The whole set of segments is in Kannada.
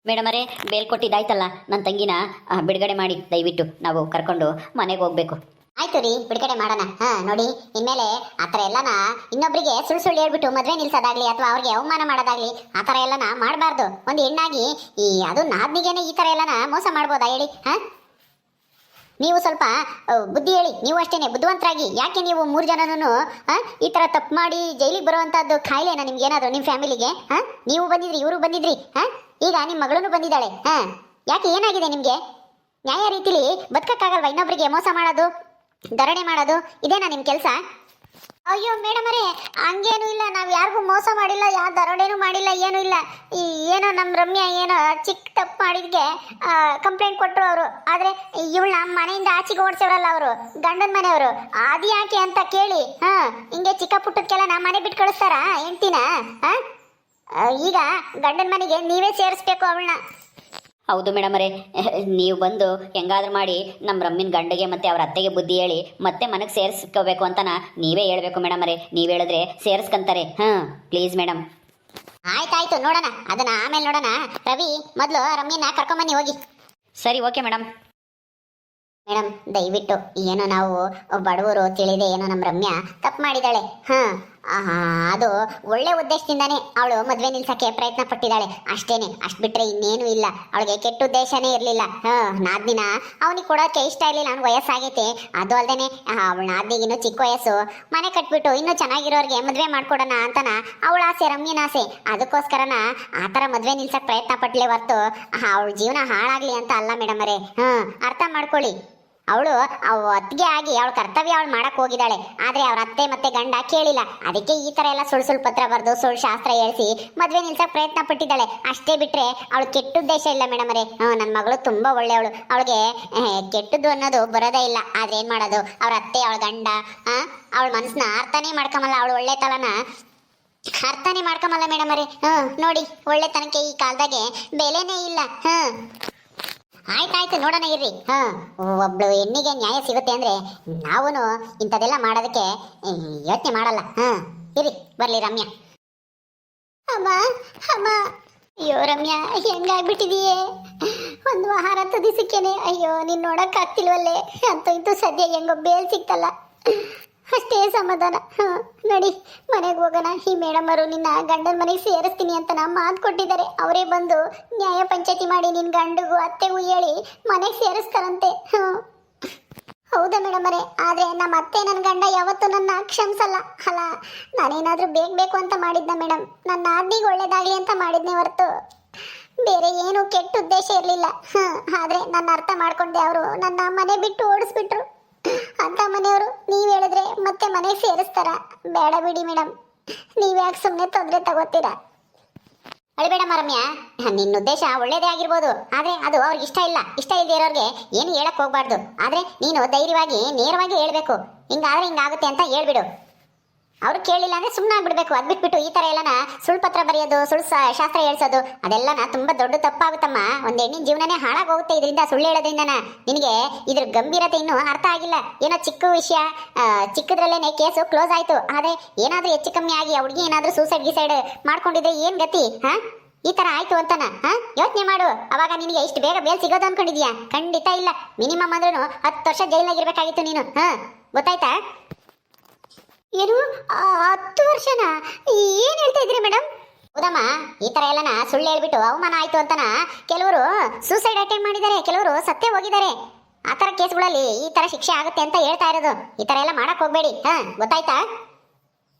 ಮೇಡಮರೇ, ಬೇಲ್ ಕೊಟ್ಟಿದ್ದಾಯ್ತಲ್ಲ, ನನ್ನ ತಂಗಿನ ಬಿಡುಗಡೆ ಮಾಡಿ ದಯವಿಟ್ಟು. ನಾವು ಕರ್ಕೊಂಡು ಮನೆಗೆ ಹೋಗ್ಬೇಕು. ಆಯ್ತು ರೀ, ಬಿಡುಗಡೆ ಮಾಡೋಣ. ನೋಡಿ, ಇನ್ಮೇಲೆ ಆತರ ಎಲ್ಲನ ಇನ್ನೊಬ್ರಿಗೆ ಸುಳ್ಳು ಸುಳ್ಳು ಹೇಳ್ಬಿಟ್ಟು ಮದ್ವೆ ನಿಲ್ಸೋದಾಗ್ಲಿ ಅಥವಾ ಅವ್ರಿಗೆ ಅವಮಾನ ಮಾಡೋದಾಗ್ಲಿ ಆತರ ಎಲ್ಲನ ಮಾಡಬಾರ್ದು. ಒಂದು ಹೆಣ್ಣಾಗಿ ಅದು ನಾದ್ನಿಗೇನೆ ಈ ತರ ಎಲ್ಲನ ಮೋಸ ಮಾಡ್ಬೋದಾ ಹೇಳಿ? ನೀವು ಸ್ವಲ್ಪ ಬುದ್ಧಿ ಹೇಳಿ. ನೀವು ಅಷ್ಟೇನೆ ಬುದ್ಧಿವಂತರಾಗಿ. ಯಾಕೆ ನೀವು 3 ಜನನೂ ಈ ತರ ತಪ್ಪು ಮಾಡಿ ಜೈಲಿಗೆ ಬರುವಂತದ್ದು ಕಾಯಿಲೆನಾ ನಿಮ್ಗೆ ಏನಾದ್ರು ನಿಮ್ಮ ಫ್ಯಾಮಿಲಿಗೆ? ನೀವು ಬಂದಿದ್ರಿ, ಇವರು ಬಂದಿದ್ರಿ, ಈಗ ನಿಮ್ಮ ಮಗಳೂ ಬಂದಿದ್ದಾಳೆ. ಯಾಕೆ, ಏನಾಗಿದೆ ನಿಮ್ಗೆ? ನ್ಯಾಯ ರೀತಿಲಿ ಬದುಕಕ್ಕಾಗಲ್ವಾ? ಇನ್ನೊಬ್ರಿಗೆ ಮೋಸ ಮಾಡೋದು, ಧರಣೆ ಮಾಡೋದು ಇದೇನಾ ನಿಮ್ ಕೆಲಸ? ಅಯ್ಯೋ ಮೇಡಮರೇ, ಹಂಗೇನು ಇಲ್ಲ. ನಾವು ಯಾರಿಗೂ ಮೋಸ ಮಾಡಿಲ್ಲ, ಯಾರು ದರೋಡೆನೂ ಮಾಡಿಲ್ಲ, ಏನೂ ಇಲ್ಲ. ಏನೋ ನಮ್ಮ ರಮ್ಯಾ ಏನೋ ಚಿಕ್ಕ ತಪ್ಪು ಮಾಡಿದ್ಗೆ ಕಂಪ್ಲೇಂಟ್ ಕೊಟ್ಟರು ಅವರು. ಆದರೆ ಇವಳನ್ನ ಮನೆಯಿಂದ ಆಚೆಗೆ ಓಡಿಸೋರಲ್ಲ ಅವರು, ಗಂಡನ ಮನೆಯವರು. ಅದು ಯಾಕೆ ಅಂತ ಕೇಳಿ ಹಿಂಗೆ ಚಿಕ್ಕ ಪುಟ್ಟದಕ್ಕೆಲ್ಲ ನಮ್ಮ ಮನೆ ಬಿಟ್ಟು ಕಳಿಸ್ತಾರಾ ಹೆಂಡ್ತಿನ? ಈಗ ಗಂಡನ ಮನೆಗೆ ನೀವೇ ಸೇರಿಸ್ಬೇಕು ಅವಳನ್ನ. ಹೌದು ಮೇಡಮರೇ, ನೀವು ಬಂದು ಹೆಂಗಾದ್ರೂ ಮಾಡಿ ನಮ್ಮ ರಮ್ಮಿನ ಗಂಡಗೆ ಮತ್ತು ಅವ್ರ ಅತ್ತೆಗೆ ಬುದ್ಧಿ ಹೇಳಿ ಮತ್ತೆ ಮನೆಗೆ ಸೇರಿಸ್ಕೋಬೇಕು ಅಂತನ ನೀವೇ ಹೇಳ್ಬೇಕು ಮೇಡಮರೇ. ನೀವು ಹೇಳಿದ್ರೆ ಸೇರಿಸ್ಕೊಂತಾರೆ. Please madam. ಆಯ್ತಾಯ್ತು, ನೋಡೋಣ ಅದನ್ನ ಆಮೇಲೆ ನೋಡೋಣ. ರವಿ, ಮೊದಲು ರಮ್ಯನ ಕರ್ಕೊಂಬನ್ನಿ ಹೋಗಿ. ಸರಿ, ಓಕೆ ಮೇಡಮ್. ಮೇಡಮ್, ದಯವಿಟ್ಟು ಏನೋ ನಾವು ಬಡವರು ತಿಳಿದೆ ಏನೋ ನಮ್ಮ ರಮ್ಯಾ ತಪ್ಪು ಮಾಡಿದ್ದಾಳೆ. ಅದು ಒಳ್ಳೆ ಉದ್ದೇಶದಿಂದಾನೇ ಅವಳು ಮದುವೆ ನಿಲ್ಸಕ್ಕೆ ಪ್ರಯತ್ನ ಪಟ್ಟಿದ್ದಾಳೆ ಅಷ್ಟೇನೆ. ಅಷ್ಟು ಬಿಟ್ರೆ ಇನ್ನೇನು ಇಲ್ಲ. ಅವಳಿಗೆ ಕೆಟ್ಟ ಉದ್ದೇಶನೇ ಇರಲಿಲ್ಲ. ನಾದ್ನಿನ ಅವನಿಗೆ ಕೊಡೋಕ್ಕೆ ಇಷ್ಟ ಇರಲಿಲ್ಲ. ಅವ್ನಿಗೆ ವಯಸ್ಸಾಗೈತೆ. ಅದು ಅಲ್ಲದೆ ಅವಳ ನಾದ್ನಿಗಿನ್ನೂ ಚಿಕ್ಕ ವಯಸ್ಸು. ಮನೆ ಕಟ್ಬಿಟ್ಟು ಇನ್ನೂ ಚೆನ್ನಾಗಿರೋರಿಗೆ ಮದುವೆ ಮಾಡ್ಕೊಡೋಣ ಅಂತನ ಅವಳ ಆಸೆ, ರಮ್ಯನ ಆಸೆ. ಅದಕ್ಕೋಸ್ಕರನ ಆ ಥರ ಮದುವೆ ನಿಲ್ಸಕ್ಕೆ ಪ್ರಯತ್ನ ಪಟ್ಲೇ ಹೊರ್ತು ಅವಳ ಜೀವನ ಹಾಳಾಗ್ಲಿ ಅಂತ ಅಲ್ಲ ಮೇಡಮರೇ. ಅರ್ಥ ಮಾಡ್ಕೊಳ್ಳಿ. ಅವಳು ಅತ್ತಿಗೆ ಆಗಿ ಅವಳ ಕರ್ತವ್ಯ ಅವಳು ಮಾಡಕ್ ಹೋಗಿದ್ದಾಳೆ. ಆದ್ರೆ ಅವ್ರ ಅತ್ತೆ ಮತ್ತೆ ಗಂಡ ಕೇಳಿಲ್ಲ. ಅದಕ್ಕೆ ಈ ತರ ಎಲ್ಲ ಸುಳ್ಳು ಪತ್ರ ಬರೆದು ಸುಳ್ಳು ಶಾಸ್ತ್ರ ಹೇಳ್ಸಿ ಮದ್ವೆ ನಿಲ್ಸಕ್ ಪ್ರಯತ್ನ ಪಟ್ಟಿದ್ದಾಳೆ ಅಷ್ಟೇ. ಬಿಟ್ರೆ ಅವಳು ಕೆಟ್ಟ ಉದ್ದೇಶ ಇಲ್ಲ ಮೇಡಮರೇ. ನನ್ನ ಮಗಳು ತುಂಬಾ ಒಳ್ಳೆಯವಳು. ಅವಳಿಗೆ ಕೆಟ್ಟದ್ದು ಅನ್ನೋದು ಬರೋದೇ ಇಲ್ಲ. ಆದ್ರೆ ಏನ್ ಮಾಡೋದು, ಅವ್ರ ಅತ್ತೆ ಅವಳ ಗಂಡ ಅವಳ ಮನಸ್ಸನ್ನ ಅರ್ಥನೇ ಮಾಡ್ಕೊಂಬಲ್ಲ. ಅವಳು ಒಳ್ಳೆತನನ ಅರ್ಥನೇ ಮಾಡ್ಕೊಂಬಲ್ಲ ಮೇಡಮರೇ. ನೋಡಿ, ಒಳ್ಳೆತನಕ್ಕೆ ಈ ಕಾಲದಾಗೆ ಬೆಲೆನೇ ಇಲ್ಲ. ಆಯ್ತಾಯ್ತು, ನೋಡೋಣ ಇರ್ರಿ. ಒಬ್ಳು ಹೆಣ್ಣಿಗೆ ನ್ಯಾಯ ಸಿಗುತ್ತೆ ಅಂದ್ರೆ ನಾವು ಇಂಥದೆಲ್ಲ ಮಾಡೋದಕ್ಕೆ ಯೋಚನೆ ಮಾಡಲ್ಲ. ಇರಿ, ಬರ್ಲಿ ರಮ್ಯಾ. ಅಮ್ಮ ಅಮ್ಮ, ಅಯ್ಯೋ ರಮ್ಯಾ, ಹೆಂಗಾಗ್ಬಿಟ್ಟಿದೀಯೇ? ಒಂದು ಆಹಾರ ದಿವಸಕ್ಕೇನೆ ಅಯ್ಯೋ ನೀನ್ ನೋಡಕ್ ಆಗ್ತಿಲ್ವಲ್ಲೇ. ಅಂತೂ ಇಂತೂ ಸದ್ಯ ಹೆಂಗೋ ಬೇಲ್ ಸಿಕ್ತಲ್ಲ, ಅಷ್ಟೇ ಸಮಾಧಾನ. ನಡಿ ಮನೆಗೆ ಹೋಗೋಣ. ಈ ಮೇಡಮ್ ಅವರು ನಿನ್ನ ಗಂಡನ ಮನೆಗೆ ಸೇರಿಸ್ತೀನಿ ಅಂತ ಮಾತು ಕೊಟ್ಟಿದ್ದಾರೆ. ಅವರೇ ಬಂದು ನ್ಯಾಯ ಪಂಚಾಯತಿ ಮಾಡಿ ನಿನ್ನ ಗಂಡಿಗೂ ಅತ್ತೆಗೂ ಹೇಳಿ ಮನೆಗೆ ಸೇರಿಸ್ತಾರಂತೆ. ಹೌದಾ ಮೇಡಮರೇ? ಆದರೆ ನಮ್ಮ ಅತ್ತೆ ನನ್ನ ಗಂಡ ಯಾವತ್ತೂ ನನ್ನ ಕ್ಷಮಿಸಲ್ಲ. ಅಲ್ಲ, ನಾನೇನಾದರೂ ಬೇಕು ಅಂತ ಮಾಡಿದ್ನ ಮೇಡಮ್? ನನ್ನ ನಾದಿಗೆ ಒಳ್ಳೇದಾಗಲಿ ಅಂತ ಮಾಡಿದ್ನೇ ಹೊರತು ಬೇರೆ ಏನು ಕೆಟ್ಟ ಉದ್ದೇಶ ಇರಲಿಲ್ಲ. ಆದರೆ ನನ್ನ ಅರ್ಥ ಮಾಡ್ಕೊಂಡೆ ಅವರು ನನ್ನ ಮನೆ ಬಿಟ್ಟು ಓಡಿಸ್ಬಿಟ್ರು. ಅಂತ ಮನೆಯವರು ನೀವ್ ಹೇಳಿದ್ರೆ ಮತ್ತೆ ಮನೆಗೆ ಸೇರಿಸ್ತಾರ? ಬೇಡ ಬಿಡಿ ಮೇಡಮ್, ನೀವ್ ಯಾಕೆ ಸುಮ್ಮನೆ ತೊಂದರೆ ತಗೋತೀರಾ? ಅಳಿಬೇಡ ರಮ್ಯಾ, ನಿನ್ನ ಉದ್ದೇಶ ಒಳ್ಳೇದೇ ಆಗಿರ್ಬೋದು. ಆದ್ರೆ ಅದು ಅವ್ರಿಗೆ ಇಷ್ಟ ಇಲ್ಲ. ಇಷ್ಟ ಇಲ್ಲದೆ ಇರೋರಿಗೆ ಏನು ಹೇಳಕ್ ಹೋಗ್ಬಾರ್ದು. ಆದ್ರೆ ನೀನು ಧೈರ್ಯವಾಗಿ ನೇರವಾಗಿ ಹೇಳ್ಬೇಕು. ಹಿಂಗಾದ್ರೆ ಹಿಂಗಾಗುತ್ತೆ ಅಂತ ಹೇಳ್ಬಿಡು. ಅವ್ರು ಕೇಳಿಲ್ಲ ಅಂದ್ರೆ ಸುಮ್ಮನೆ ಆಗ್ಬಿಡ್ಬೇಕು. ಅದ್ ಬಿಟ್ಬಿಟ್ಟು ಈ ತರ ಎಲ್ಲನ ಸುಳ್ಳು ಪತ್ರ ಬರೆಯೋದು, ಸುಳ್ಳು ಶಾಸ್ತ್ರ ಹೇಳ್ಸೋದು ಅದೆಲ್ಲನ ತುಂಬಾ ದೊಡ್ಡ ತಪ್ಪಾಗುತ್ತಮ್ಮ. ಒಂದ್ ಹೆಣ್ಣಿನ ಜೀವನನೇ ಹಾಳಾಗೋಗುತ್ತೆ ಇದರಿಂದ, ಸುಳ್ಳು ಹೇಳೋದ್ರಿಂದನ. ನಿನಗೆ ಇದ್ರ ಗಂಭೀರತೆ ಇನ್ನೂ ಅರ್ಥ ಆಗಿಲ್ಲ. ಏನೋ ಚಿಕ್ಕ ವಿಷಯ, ಚಿಕ್ಕದ್ರಲ್ಲೇನೆ ಕೇಸು ಕ್ಲೋಸ್ ಆಯ್ತು. ಆದ್ರೆ ಏನಾದ್ರೂ ಹೆಚ್ಚು ಕಮ್ಮಿ ಆಗಿ ಆ ಹುಡುಗಿ ಏನಾದ್ರೂ ಸೂಸೈಡ್ ಮಾಡ್ಕೊಂಡಿದ್ರೆ ಏನ್ ಗತಿ? ಈ ತರ ಆಯ್ತು ಅಂತನ ಯೋಚನೆ ಮಾಡು. ಅವಾಗ ನಿನಗೆ ಇಷ್ಟು ಬೇಗ ಬೇಲ್ ಸಿಗೋದು ಅನ್ಕೊಂಡಿದ್ಯಾ? ಖಂಡಿತ ಇಲ್ಲ. ಮಿನಿಮಮ್ ಅಂದ್ರೂ 10 ವರ್ಷ ಜೈಲಾಗಿರ್ಬೇಕಾಗಿತ್ತು ನೀನು. ಗೊತ್ತಾಯ್ತಾ? ಏನು 10 ವರ್ಷನಾ? ಏನ್ ಹೇಳ್ತಾ ಇದ್ರಿ ಮೇಡಮ್? ಹೌದಮ್ಮ, ಈ ತರ ಎಲ್ಲನ ಸುಳ್ಳು ಹೇಳ್ಬಿಟ್ಟು ಅವಮಾನ ಆಯ್ತು ಅಂತನ ಕೆಲವರು ಸೂಸೈಡ್ ಅಟೆಂಡ್ ಮಾಡಿದ್ದಾರೆ, ಕೆಲವರು ಸತ್ತೇ ಹೋಗಿದ್ದಾರೆ. ಆ ತರ ಕೇಸ್ಗಳಲ್ಲಿ ಈ ತರ ಶಿಕ್ಷೆ ಆಗುತ್ತೆ ಅಂತ ಹೇಳ್ತಾ ಇರೋದು. ಈ ತರ ಎಲ್ಲ ಮಾಡಕ್ ಹೋಗ್ಬೇಡಿ. ಗೊತ್ತಾಯ್ತಾ?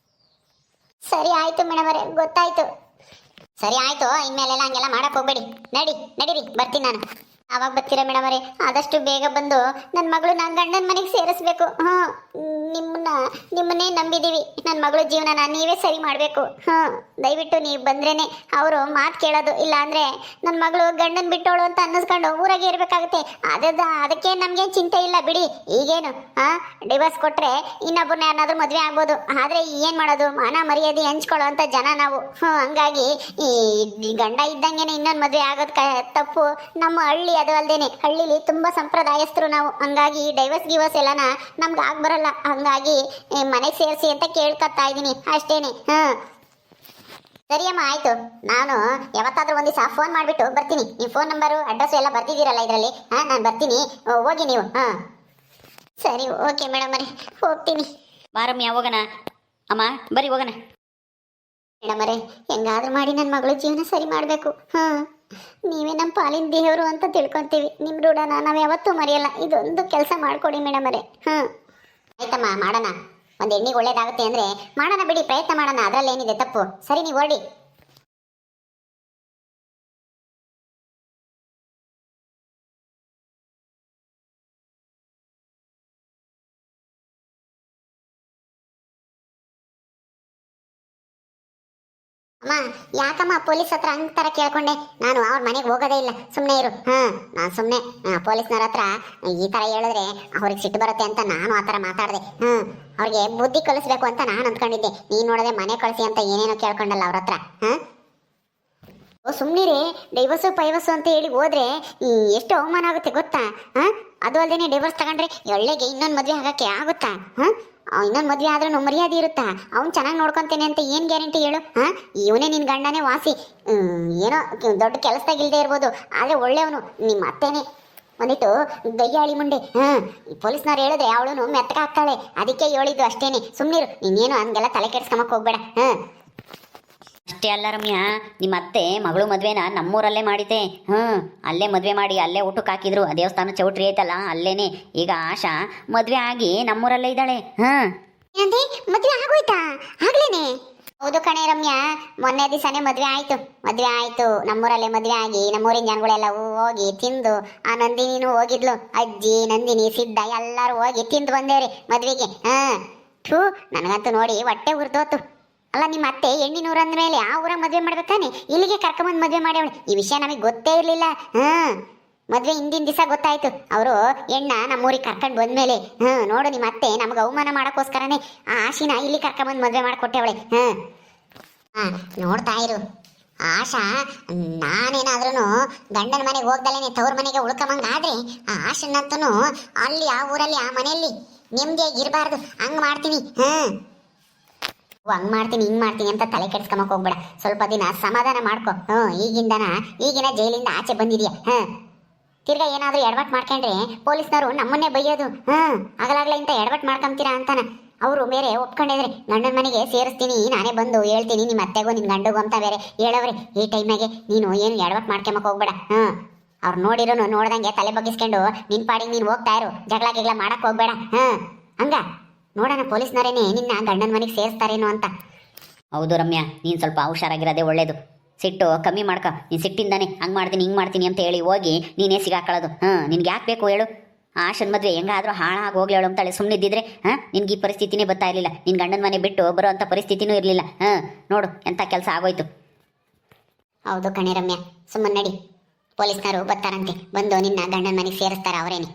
ಸರಿ ಆಯ್ತು ಮೇಡಮ್ ಅವರೇ, ಗೊತ್ತಾಯ್ತು. ಸರಿ ಆಯ್ತು, ಇನ್ಮೇಲೆಲ್ಲ ಹಂಗೆಲ್ಲ ಮಾಡಕ್ ಹೋಗ್ಬೇಡಿ. ನಡೀರಿ, ಬರ್ತೀನಿ ನಾನು. ಅವಾಗ ಬರ್ತೀರಾ ಮೇಡಮ್ ಅವರೇ? ಆದಷ್ಟು ಬೇಗ ಬಂದು ನನ್ನ ಮಗಳು ನನ್ನ ಗಂಡನ ಮನೆಗೆ ಸೇರಿಸ್ಬೇಕು. ನಿಮ್ಮನ್ನೇ ನಂಬಿದೀವಿ. ನನ್ನ ಮಗಳು ಜೀವನನ ನೀವೇ ಸರಿ ಮಾಡಬೇಕು. ದಯವಿಟ್ಟು ನೀವು ಬಂದ್ರೇನೆ ಅವರು ಮಾತು ಕೇಳೋದು. ಇಲ್ಲ ಅಂದ್ರೆ ನನ್ನ ಮಗಳು ಗಂಡನ ಬಿಟ್ಟೋಳು ಅಂತ ಅನ್ನಿಸ್ಕೊಂಡು ಊರಾಗೆ ಇರಬೇಕಾಗುತ್ತೆ. ಅದಕ್ಕೆ ನಮ್ಗೇನು ಚಿಂತೆ ಇಲ್ಲ ಬಿಡಿ. ಈಗೇನು ಡಿವೋರ್ಸ್ ಕೊಟ್ರೆ ಇನ್ನೊಬ್ಬರನ್ನ ಯಾರನ್ನಾದ್ರೂ ಮದುವೆ ಆಗ್ಬೋದು. ಆದ್ರೆ ಏನ್ ಮಾಡೋದು, ಮಾನ ಮರ್ಯಾದೆ ಹಂಚ್ಕೊಳ್ಳೋ ಅಂತ ಜನ ನಾವು. ಹಂಗಾಗಿ ಈ ಗಂಡ ಇದ್ದಂಗೆನೆ ಇನ್ನೊಂದು ಮದುವೆ ಆಗೋದು ತಪ್ಪು. ನಮ್ಮ ಹಳ್ಳಿ, ಅದು ಅಲ್ದೇನೆ ಹಳ್ಳಿಲಿ ತುಂಬಾ ಸಂಪ್ರದಾಯಸ್ಥರು ನಾವು. ಹಂಗಾಗಿ ಡೈವರ್ಸ್ ಎಲ್ಲನ ನಮ್ಗೆ ಬರಲ್ಲ. ಹಂಗಾಗಿ ಮನೆಗೆ ಸೇರಿಸಿ ಅಂತ ಕೇಳ್ಕೊತಾ ಇದ್ದೀನಿ ಅಷ್ಟೇನೆ. ಸರಿಯಮ್ಮ ಆಯ್ತು. ನಾನು ಯಾವತ್ತಾದ್ರೂ ಒಂದ್ ದಿವಸ ಫೋನ್ ಮಾಡ್ಬಿಟ್ಟು ಬರ್ತೀನಿ. ನೀವು ಫೋನ್ ನಂಬರು ಅಡ್ರೆಸ್ ಎಲ್ಲ ಬರ್ತಿದ್ದೀರಲ್ಲ ಇದರಲ್ಲಿ. ನಾನು ಬರ್ತೀನಿ, ಹೋಗಿ ನೀವು. ಸರಿ, ಓಕೆ ಮೇಡಮ್ ಅವರೇ, ಹೋಗ್ತೀನಿ. ಬಾ ರಮ್ಯಾ ಹೋಗೋಣ. ಅಮ್ಮ ಬರೀ ಹೋಗೋಣ. ಮೇಡಮ್ ಅವರೇ, ಹೆಂಗಾದ್ರೂ ಮಾಡಿ ನನ್ನ ಮಗಳ ಜೀವನ ಸರಿ ಮಾಡಬೇಕು. ನೀವೇ ನಮ್ಮ ಪಾಲಿನ ದೇವರು ಅಂತ ತಿಳ್ಕೊಂತೀವಿ. ನಿಮ್ಮ ಋಣನ ನಾವು ಯಾವತ್ತೂ ಮರೆಯಲ್ಲ. ಇದೊಂದು ಕೆಲಸ ಮಾಡ್ಕೊಡಿ ಮೇಡಮ್ ಅವರೇ. ಆಯ್ತಮ್ಮ, ಮಾಡೋಣ. ಒಂದು ಹೆಣ್ಣಿಗೆ ಒಳ್ಳೇದಾಗುತ್ತೆ ಅಂದ್ರೆ ಮಾಡೋಣ ಬಿಡಿ, ಪ್ರಯತ್ನ ಮಾಡೋಣ. ಅದರಲ್ಲಿ ಏನಿದೆ ತಪ್ಪು? ಸರಿ, ನೀವು ಓಡಿ. ಅಮ್ಮ, ಯಾಕಮ್ಮ ಪೊಲೀಸ್ ಹತ್ರ ಹಂಗ್ ತರ ಕೇಳ್ಕೊಂಡೆ? ನಾನು ಅವ್ರ ಮನೆಗೆ ಹೋಗೋದೇ ಇಲ್ಲ, ಸುಮ್ಮನೆ ಇರು. ನಾನು ಸುಮ್ಮನೆ ಪೊಲೀಸ್ನವ್ರ ಹತ್ರ ಈ ತರ ಹೇಳಿದ್ರೆ ಅವ್ರಿಗೆ ಸಿಟ್ಟು ಬರುತ್ತೆ ಅಂತ ನಾನು ಆ ತರ ಮಾತಾಡಿದೆ. ಅವ್ರಿಗೆ ಬುದ್ಧಿ ಕಲಿಸ್ಬೇಕು ಅಂತ ನಾನು ಅಂದ್ಕೊಂಡಿದ್ದೆ. ನೀನ್ ನೋಡದೆ ಮನೆ ಕಳಿಸಿ ಅಂತ ಏನೇನೋ ಕೇಳ್ಕೊಂಡಲ್ಲ ಅವ್ರ ಹತ್ರ. ಓ ಸುಮ್ಮನಿರಿ, ಡೈವರ್ಸು ಪೈವರ್ಸು ಅಂತ ಹೇಳಿ ಹೋದ್ರೆ ಎಷ್ಟು ಅವಮಾನ ಆಗುತ್ತೆ ಗೊತ್ತಾ? ಅದು ಅಲ್ಲದೆ ಡಿವೋರ್ಸ್ ತಗೊಂಡ್ರೆ ಒಳ್ಳೆಗೆ ಇನ್ನೊಂದು ಮದುವೆ ಆಗಕ್ಕೆ ಆಗುತ್ತಾ? ಇನ್ನೊಂದು ಮದುವೆ ಆದ್ರೂ ಮರ್ಯಾದೆ ಇರುತ್ತಾ? ಅವ್ನು ಚೆನ್ನಾಗಿ ನೋಡ್ಕೊಂತೇನೆ ಅಂತ ಏನು ಗ್ಯಾರಂಟಿ ಹೇಳು? ಇವನೇ ನಿನ್ನ ಗಂಡನೇ ವಾಸಿ. ಏನೋ ದೊಡ್ಡ ಕೆಲಸದಾಗಿಲ್ದೇ ಇರ್ಬೋದು, ಆದರೆ ಒಳ್ಳೆಯವನು. ನಿಮ್ಮ ಅತ್ತೇನೆ ಒಂದಿಟ್ಟು ದಯ್ಯಾಳಿ ಮುಂಡೆ. ಪೊಲೀಸ್ನವ್ರು ಹೇಳಿದ್ರೆ ಅವಳು ಮೆತ್ತಗ ಆಗ್ತಾಳೆ. ಅದಕ್ಕೆ ಹೇಳಿದ್ದು ಅಷ್ಟೇನೆ. ಸುಮ್ಮನಿರು, ನೀನೇನು ಹಂಗೆಲ್ಲ ತಲೆ ಕೆಡ್ಸ್ಕೊಂಬಕ್ ಹೋಗ್ಬೇಡ. ಅಷ್ಟೇ ಅಲ್ಲ ರಮ್ಯಾ, ನಿಮ್ಮ ಅತ್ತೆ ಮಗಳು ಮದುವೆನ ನಮ್ಮೂರಲ್ಲೇ ಮಾಡಿದ್ದೆ. ಅಲ್ಲೇ ಮದುವೆ ಮಾಡಿ ಅಲ್ಲೇ ಊಟಕ್ಕೆ ಹಾಕಿದ್ರು. ಆ ದೇವಸ್ಥಾನ ಚೌಟ್ರಿ ಐತಲ್ಲ ಅಲ್ಲೇನೆ. ಈಗ ಆಶಾ ಮದುವೆ ಆಗಿ ನಮ್ಮೂರಲ್ಲೇ ಇದ್ದಾಳೆ. ಏನಂತೆ, ಮದುವೆ ಆಗೋಯ್ತಾ ಆಗ್ಲೇನೆ? ಹೌದು ಕಣೆ ರಮ್ಯಾ, ಮೊನ್ನೆ ದಿವಸನೇ ಮದುವೆ ಆಯ್ತು. ನಮ್ಮೂರಲ್ಲೇ ಮದುವೆ ಆಗಿ ನಮ್ಮೂರಿನ ಜನಗಳೆಲ್ಲ ಹೋಗಿ ತಿಂದು, ಆ ನಂದಿನಿನೂ ಹೋಗಿದ್ಲು. ಅಜ್ಜಿ, ನಂದಿನಿ, ಸಿದ್ಧ ಎಲ್ಲರೂ ಹೋಗಿ ತಿಂದು ಬಂದೇವ್ರಿ ಮದ್ವೆಗೆ. ಥೂ, ನನಗಂತೂ ನೋಡಿ ಹೊಟ್ಟೆ ಉರ್ದೋತು. ಅಲ್ಲ, ನಿಮ್ಮ ಅತ್ತೆ ಹೆಣ್ಣಿನೂರು ಅಂದ್ಮೇಲೆ ಆ ಊರ ಮದುವೆ ಮಾಡ್ಬೇಕಾನೆ, ಇಲ್ಲಿಗೆ ಕರ್ಕೊಂಬಂದು ಮದುವೆ ಮಾಡ್ಯವಳು. ಈ ವಿಷಯ ನಮಗೆ ಗೊತ್ತೇ ಇರಲಿಲ್ಲ. ಮದುವೆ ಹಿಂದಿನ ದಿವಸ ಗೊತ್ತಾಯ್ತು. ಅವರು ಹೆಣ್ಣ ನಮ್ಮೂರಿಗೆ ಕರ್ಕೊಂಡು ಬಂದ್ಮೇಲೆ. ನೋಡು, ನಿಮ್ಮ ಅತ್ತೆ ನಮ್ಗೆ ಅವಮಾನ ಮಾಡೋಕ್ಕೋಸ್ಕರನೇ ಆ ಆಶಿನ ಇಲ್ಲಿ ಕರ್ಕೊಂಬಂದು ಮದುವೆ ಮಾಡಿಕೊಟ್ಟವಳೆ. ನೋಡ್ತಾ ಇರು ಆಶಾ, ನಾನೇನಾದ್ರೂ ಗಂಡನ ಮನೆಗೆ ಹೋಗ್ದಲೇನೆ ತವ್ರ ಮನೆಗೆ ಉಳ್ಕೊಂಬಂಗಾದ್ರೆ ಆ ಆಶನ್ನಂತೂ ಅಲ್ಲಿ ಆ ಊರಲ್ಲಿ ಆ ಮನೆಯಲ್ಲಿ ನೆಮ್ಮದಿಯಾಗಿ ಇರಬಾರ್ದು. ಹಂಗ್ ಮಾಡ್ತೀನಿ. ಹಂಗ್ ಮಾಡ್ತೀನಿ, ಹಿಂಗ್ ಮಾಡ್ತೀನಿ ಅಂತ ತಲೆ ಕೆಡ್ಸ್ಕೊಂಬಕ್ ಹೋಗ್ಬೇಡ. ಸ್ವಲ್ಪ ದಿನ ಸಮಾಧಾನ ಮಾಡ್ಕೊ. ಈಗಿನ ಜೈಲಿಂದ ಆಚೆ ಬಂದಿದ್ಯಾ. ತಿರ್ಗಾ ಏನಾದ್ರೂ ಎಡವಟ್ ಮಾಡ್ಕೊಂಡ್ರೆ ಪೊಲೀಸ್ನವರು ನಮ್ಮನ್ನೇ ಬೈಯೋದು. ಆಗಲಾಗ್ಲ ಇಂತ ಎಡವಟ್ ಮಾಡ್ಕೊಂತೀರಾ ಅಂತಾನ. ಅವರು ಬೇರೆ ಒಪ್ಕೊಂಡಿದ್ರೆ ಗಂಡನ ಮನೆಗೆ ಸೇರಿಸ್ತೀನಿ, ನಾನೇ ಬಂದು ಹೇಳ್ತೀನಿ ನಿಮ್ಮ ಅತ್ತೆಗೂ ನಿನ್ ಗಂಡಗೂ ಅಂತ ಬೇರೆ ಹೇಳವ್ರೆ. ಈ ಟೈಮ್ನಾಗೆ ನೀನು ಏನು ಎಡವಟ್ ಮಾಡ್ಕೊಂಬಕ್ ಹೋಗ್ಬೇಡ. ಅವ್ರು ನೋಡಿರೋನು ನೋಡ್ದಂಗೆ ತಲೆ ಬಗ್ಗಿಸ್ಕೊಂಡು ನಿನ್ ಪಾಡಿಗೆ ನೀನು ಹೋಗ್ತಾ ಇರು. ಜಗಳ ಗಿಗಳ ಮಾಡಕ್ ಹೋಗ್ಬೇಡ. ಹಂಗ ನೋಡೋಣ, ಪೊಲೀಸ್ನವರೇನೆ ನಿನ್ನ ಗಂಡನ ಮನೆಗೆ ಸೇರಿಸ್ತಾರೇನೋ ಅಂತ. ಹೌದು ರಮ್ಯಾ, ನೀನು ಸ್ವಲ್ಪ ಹುಷಾರಾಗಿರೋದೇ ಒಳ್ಳೇದು. ಸಿಟ್ಟು ಕಮ್ಮಿ ಮಾಡ್ಕ. ನೀನು ಸಿಟ್ಟಿಂದಾನೆ ಹಂಗೆ ಮಾಡ್ತೀನಿ ಹಿಂಗೆ ಮಾಡ್ತೀನಿ ಅಂತ ಹೇಳಿ ಹೋಗಿ ನೀನೇ ಸಿಗಾಕೊಳ್ಳೋದು. ನಿನ್ಗೆ ಯಾಕೆ ಬೇಕು ಹೇಳು? ಆಶನ್ ಮದುವೆ ಹೆಂಗಾದ್ರೂ ಹಾಳಾಗಿ ಹೋಗ್ಲಿ ಹೇಳು ಅಂತಾಳೆ. ಸುಮ್ಮನಿದ್ದಿದ್ರೆ ನಿನ್ಗೆ ಈ ಪರಿಸ್ಥಿತಿನೇ ಬರ್ತಾ ಇರಲಿಲ್ಲ. ನಿನ್ನ ಗಂಡನ ಮನೆ ಬಿಟ್ಟು ಬರೋ ಅಂಥ ಪರಿಸ್ಥಿತಿನೂ ಇರಲಿಲ್ಲ. ನೋಡು ಎಂಥ ಕೆಲಸ ಆಗೋಯ್ತು. ಹೌದು ಕಣೆ ರಮ್ಯಾ, ಸುಮ್ಮನೆ ನಡಿ. ಪೊಲೀಸ್ನವರು ಬರ್ತಾರಂತೆ, ಬಂದು ನಿನ್ನ ಗಂಡನ ಮನೆಗೆ ಸೇರಿಸ್ತಾರ ಅವರೇನೆ.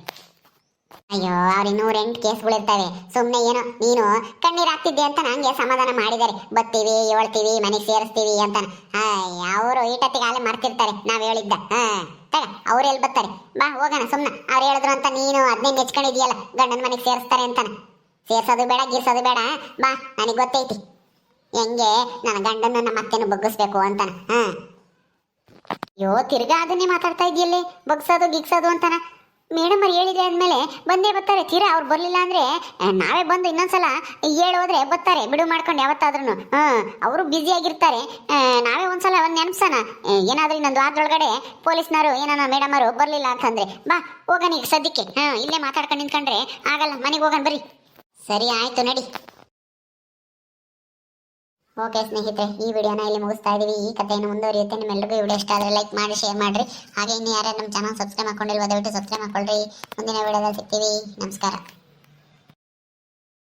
ಅಯ್ಯೋ, ಅವ್ರಿನ್ನೂ 2 ಕೇಸ್ಗಳಿರ್ತವೆ. ಸುಮ್ಮನೆ ಏನೋ ನೀನು ಕಣ್ಣೀರು ಹಾಕ್ತಿದ್ದೆ ಅಂತ ನಂಗೆ ಸಮಾಧಾನ ಮಾಡಿದ್ದಾರೆ. ಬರ್ತೀವಿ, ಹೇಳ್ತೀವಿ, ಮನೆಗೆ ಸೇರಿಸ್ತೀವಿ ಅಂತ. ಅವರು ಈಟತ್ತಿಗೆ ಆಲೆ ಮಾಡ್ತಿರ್ತಾರೆ ನಾವ್ ಹೇಳಿದ್ದ. ಅವ್ರು ಎಲ್ಲಿ ಬರ್ತಾರೆ? ಬಾ ಹೋಗೋಣ ಸುಮ್ಮನೆ. ಅವ್ರು ಹೇಳಿದ್ರು ಅಂತ ನೀನು ಅದನ್ನೇ ನೆಚ್ಕೊಂಡಿದ್ಯಲ್ಲ ಗಂಡನ ಮನೆಗೆ ಸೇರಿಸ್ತಾರೆ ಅಂತಾನ. ಸೇರ್ಸೋದು ಬೇಡ, ಗೀರ್ಸೋದು ಬೇಡ. ಬಾ, ನನಗೆ ಗೊತ್ತೈತಿ ಹೆಂಗೆ ನನ್ನ ಗಂಡನ ನಮ್ಮ ಅತ್ತೆನೂ ಬಗ್ಗಿಸ್ಬೇಕು ಅಂತಾನ. ಅಯ್ಯೋ, ತಿರ್ಗಾ ಅದನ್ನೇ ಮಾತಾಡ್ತಾ ಇದೆಯಲ್ಲೇ, ಬಗ್ಸೋದು ಗಿಗ್ಸೋದು ಅಂತಾನ. ಮೇಡಮ್ ಅವ್ರು ಹೇಳಿದ್ರೆ ಅಂದಮೇಲೆ ಬಂದೇ ಬರ್ತಾರೆ. ತೀರಾ ಅವ್ರು ಬರಲಿಲ್ಲ ಅಂದ್ರೆ ನಾವೇ ಬಂದು ಇನ್ನೊಂದ್ಸಲ ಹೇಳೋದ್ರೆ ಬರ್ತಾರೆ, ಬಿಡು ಮಾಡ್ಕೊಂಡು ಯಾವತ್ತಾದ್ರೂ. ಅವರು ಬ್ಯುಸಿಯಾಗಿರ್ತಾರೆ. ನಾವೇ ಒಂದ್ಸಲ ಒಂದು ನೆನಪ್ಸೋಣ. ಏನಾದ್ರೂ ಇನ್ನೊಂದು ವಾರದೊಳಗಡೆ ಪೊಲೀಸ್ನವರು ಏನಾನ ಮೇಡಮ್ ಅವರು ಬರಲಿಲ್ಲ ಅಂತಂದ್ರೆ ಬಾ ಹೋಗೋಣ. ಈಗ ಸದ್ಯಕ್ಕೆ ಇಲ್ಲೇ ಮಾತಾಡ್ಕೊಂಡು ನಿಂತ್ಕೊಂಡ್ರೆ ಆಗಲ್ಲ, ಮನೆಗೆ ಹೋಗೋಣ ಬರ್ರಿ. ಸರಿ ಆಯ್ತು, ನಡಿ. ಓಕೆ ಸ್ನೇಹಿತರೆ, ಈ ವಿಡಿಯೋನ ಇಲ್ಲಿ ಮುಗಿಸ್ತಾ ಇದೀವಿ. ಈ ಕಥೆಯನ್ನು ಮುಂದುವರಿಯುತ್ತೆ. ನಿಮ್ಮೆಲ್ಲರಿಗೂ ವಿಡಿಯೋ ಇಷ್ಟ ಆದರೆ ಲೈಕ್ ಮಾಡಿ, ಶೇರ್ ಮಾಡಿರಿ. ಹಾಗೆ ಇನ್ನು ಯಾರು ನಮ್ಮ ಚಾನಲ್ ಸಬ್ಸ್ಕ್ರೈಬ್ ಮಾಡ್ಕೊಂಡಿಲ್ವ ದಯವಿಟ್ಟು ಸಬ್ಸ್ಕ್ರೈಬ್ ಮಾಡ್ಕೊಳ್ರಿ. ಮುಂದಿನ ವಿಡಿಯೋದಲ್ಲಿ ಸಿಗ್ತೀವಿ. ನಮಸ್ಕಾರ.